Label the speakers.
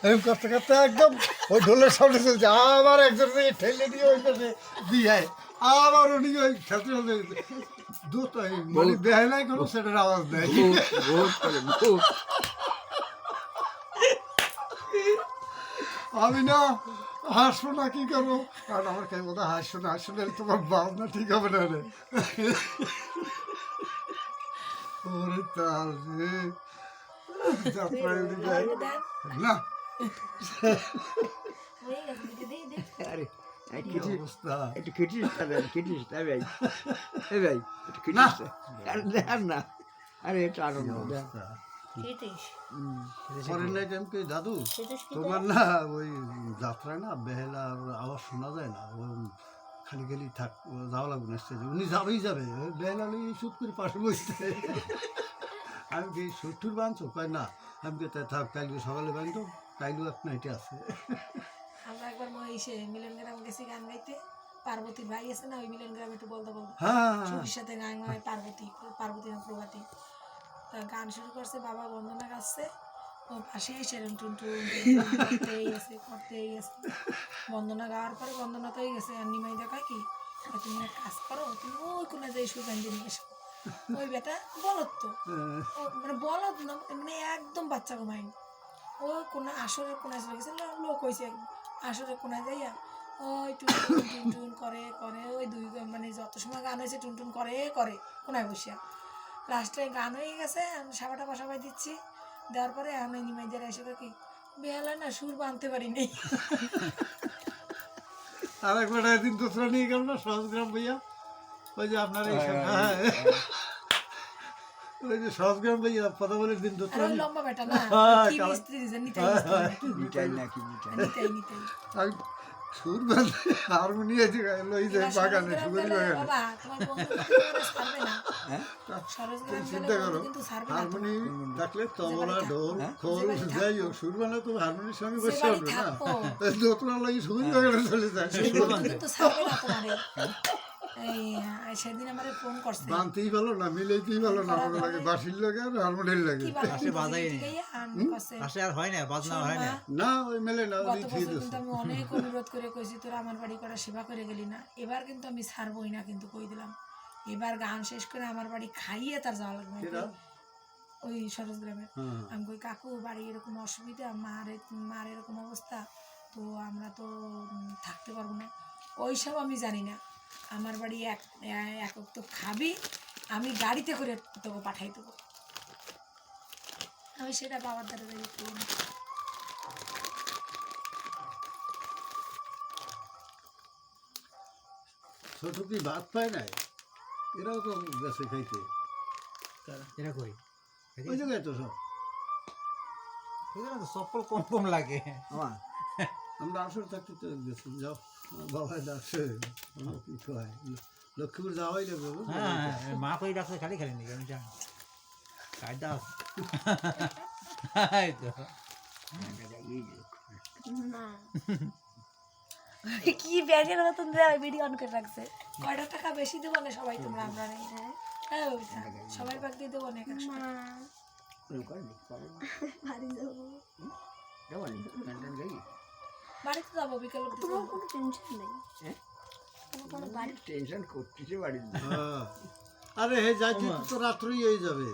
Speaker 1: এরকম করতে করতে একদম ওই ঢোলের সামনে চলছে, আবার একজন ঠেলে দিয়ে ওই পাশে দিয়ে আবার উনি ওই খেলতে খেলতে দুধ মানে দেয় নাই কোনো সেটার আওয়াজ দেয়। আমি না হাসবো না কি করবো, কারণ আমার কে বলতে হাসবো না, হাসলে তোমার ভাবনা ঠিক হবে না রে। ওরে তাল রে যাত্রায় উনি যায় না।
Speaker 2: আরে
Speaker 1: কি অবস্থা!
Speaker 2: একটু খিটিস ভাই এ ভাই একটু
Speaker 1: না।
Speaker 2: খিটিস আরে দেখ না, আরে এটা আনন্দ দেখ।
Speaker 1: অবস্থা।
Speaker 3: খেতিস
Speaker 1: করেন নাই কেমন দাদু
Speaker 3: খেতিস কি
Speaker 1: তোমার না ওই যাত্রায় না বেহেলার আওয়াজ শোনা যায় না, ও খালি খালি থাক যাওয়া লাগবে না স্টেজে, উনি যাবেই যাবে, ওই বেহেলা চুপ করে পাশে বসতে। আমি কি সুটুর বাঁধছো কয় না, আমি কি তাই থাক কালকে সকালে বাঁধতো, কাইলেও এক নাইটে আছে।
Speaker 3: আমরা একবার মহিষে মিলন গ্রাম গেছি গান গাইতে, পার্বতীর ভাই আছে না ওই মিলন গ্রামে একটু বলতে
Speaker 1: হ্যাঁ
Speaker 3: ছবির সাথে গান গায় পার্বতী না প্রভাতী, তা গান শুরু করছে, বাবা বন্দনা গাচ্ছে, ও পাশে এসে টুন টুন করতেই আছে। বন্দনা গাওয়ার পরে বন্দনা তো হয়ে গেছে, আর নিমাই দেখায় কি তুমি এক কাজ করো, তুমি ওই কোনে যাই সুগান দিয়ে নিয়ে এসো। ওই বেটা বলত তো, ও মানে বলত না, মানে একদম বাচ্চা ঘুমায়নি, ও কোনো আসরের কোনায় চলে গেছে, লোক হয়েছে আসরের কোনায় যাইয়া ওই টুন টুন টুন করে ওই দুই মানে যত সময় গান হয়েছে টুন টুন করে কোনায় বসিয়া, লাস্টে গান হয়ে গেছে, আমি সাবাটা বসাবাই দিচ্ছি, দেওয়ার পরে আমি নিমাইদের এসে কি বেহালা না সুর বাঁধতে পারি নেই।
Speaker 1: আর একবার একদিন দোসরা নিয়ে গেল না সহজগ্রাম ভাইয়া, ওই যে আপনার এই হ্যাঁ ওই যে সহজগ্রাম ভাইয়া কথা বলে দিন
Speaker 3: আর
Speaker 1: দোসরা
Speaker 3: ওই লম্বা বেটা না কি মিস্ত্রি দিছে, নিতাই
Speaker 2: নিতাই নাকি
Speaker 3: নিতাই
Speaker 1: আমি সুর বাঁধে হারমোনিয়া লই যায় বাগানে সুগরি বাগানে,
Speaker 3: বাবা তোমার বন্ধু কিন্তু ছাড়বে না, সরোজগ্রাম
Speaker 1: চিন্তা করো
Speaker 3: কিন্তু ছাড়বে না,
Speaker 1: হারমোনি থাকলে তবলা ঢোল খোল যাই হোক সুর বানা তো হারমোনির সঙ্গে বসে
Speaker 3: বাড়ি
Speaker 1: হবে না,
Speaker 3: থাকবো।
Speaker 1: দোতলা লাগি সুগরি বাগানে চলে যায়,
Speaker 3: কিন্তু ছাড়বে না তোমারে। এই সেদিন আমারে ফোন করছে,
Speaker 1: বানতেই ভালো না মিলাইতেই ভালো না, মনে লাগে বাঁশির লাগে আর হারমোনিয়ার লাগে
Speaker 3: কি বাবা
Speaker 4: পাশে বাজাই নেই।
Speaker 3: করছে
Speaker 4: পাশে আর হয় না, বাজনা হয় না।
Speaker 1: না ওই মেলে না ওই
Speaker 3: গত
Speaker 1: ঠিক
Speaker 3: বছর
Speaker 1: আছে।
Speaker 3: কিন্তু আমি অনেক অনুরোধ করে কইছি তোরা আমার বাড়ি করা সেবা করে গেলি না, এবার কিন্তু আমি ছাড়বই না, কিন্তু কই দিলাম এবার গান শেষ করে আমার বাড়ি খাইয়ে তার যাওয়া লাগবে।
Speaker 1: কেডা?
Speaker 3: ওই সরোজ গ্রামের
Speaker 1: হ্যাঁ।
Speaker 3: আমি কই কাকু বাড়ি এরকম অসুবিধা, মার এরকম অবস্থা, তো আমরা তো থাকতে পারবো না, ওইসব আমি জানি না, আমার বাড়ি একক তো খাবি, আমি গাড়িতে করে তোকে পাঠাই দেবো, আমি সেটা বাবার দ্বারা করি না।
Speaker 1: ছোট কি ভাত পায় নাই, এরাও তো গেছে খাইতে,
Speaker 4: এটা কই
Speaker 1: ওই জায়গায় তো সব
Speaker 4: এখানে তো চপ্পল কম কম লাগে।
Speaker 2: আমার
Speaker 1: আমরা আসর থাকতে তো গেছি, যাও আমার বাবা ডাকছে, আমার কি কয় লক্ষ্মীপুর যাওয়াই লাগবে বুঝলে?
Speaker 4: হ্যাঁ, মা কই রাখছে খালি খালি নাকি আমি জানি কায়দা আছে। এই তো
Speaker 3: কি ব্যাগের মতন দেয় ভিডিও অন করে রাখছে, কয়টা টাকা বেশি দেবো না সবাই তোমরা, আমরা নেই হ্যাঁ ববিতা, সবাই বাগ দিয়ে দেবো না 100 বাড়িতে যাবো বিকেল
Speaker 5: কোনো টেনশন নেই, কোনো বাড়ি
Speaker 2: টেনশন করতেছে বাড়ির
Speaker 1: হ্যাঁ। আরে হে যাইতে তো রাত্রেই হয়ে যাবে।